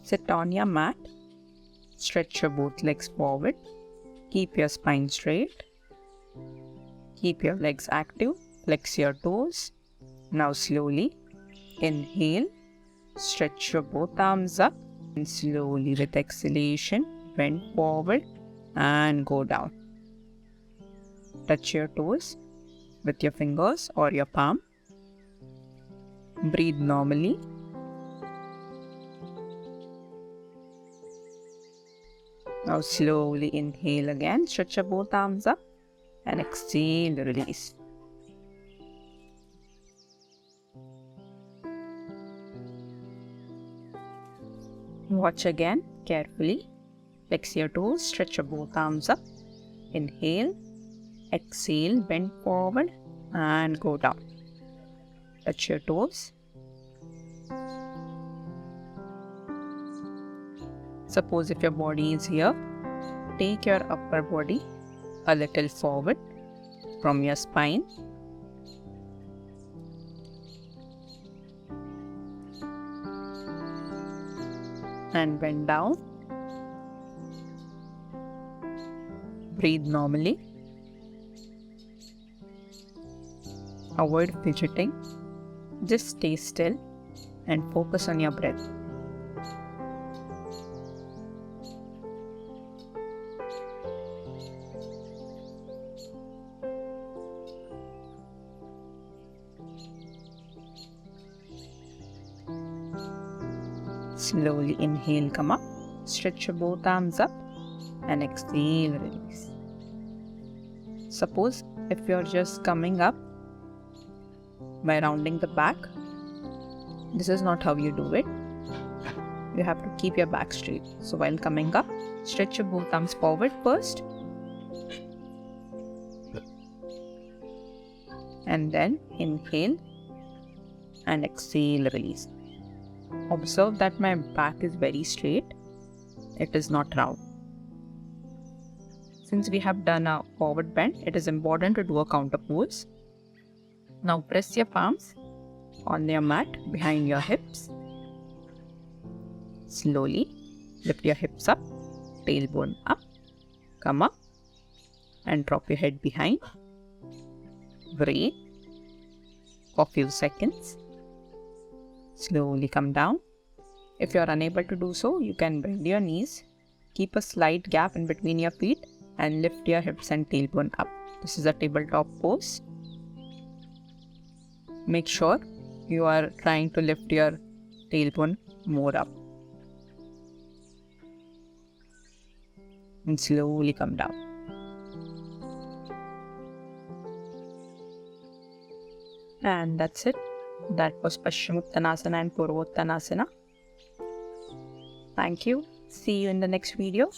Sit on your mat. Stretch your both legs forward. Keep your spine straight. Keep your legs active. Flex your toes. Now slowly inhale. Stretch your both arms up. And slowly with exhalation, bend forward and go down. Touch your toes with your fingers or your palm. Breathe normally. Now slowly inhale again. Stretch your both arms up and exhale, release. Watch again carefully. Flex your toes, stretch your both arms up. Inhale, exhale, bend forward and go down. Touch your toes. Suppose if your body is here, take your upper body a little forward from your spine. And bend down. Breathe normally. Avoid fidgeting. Just stay still and focus on your breath. Slowly inhale, come up. Stretch your both arms up and exhale, release. Suppose if you're just coming up by rounding the back, this is not how you do it. You have to keep your back straight. So while coming up, stretch your both arms forward first. And then inhale and exhale, release. Observe that my back is very straight. It is not round. Since we have done a forward bend, it is important to do a counter pose. Now press your palms on your mat behind your hips. Slowly lift your hips up, tailbone up, come up and drop your head behind. Breathe for a few seconds. Slowly come down. If you are unable to do so, you can bend your knees, keep a slight gap in between your feet and lift your hips and tailbone up. This is a tabletop pose. Make sure you are trying to lift your tailbone more up. And slowly come down. And that's it. That was Paschimottanasana and Purvottanasana. Thank you. See you in the next video.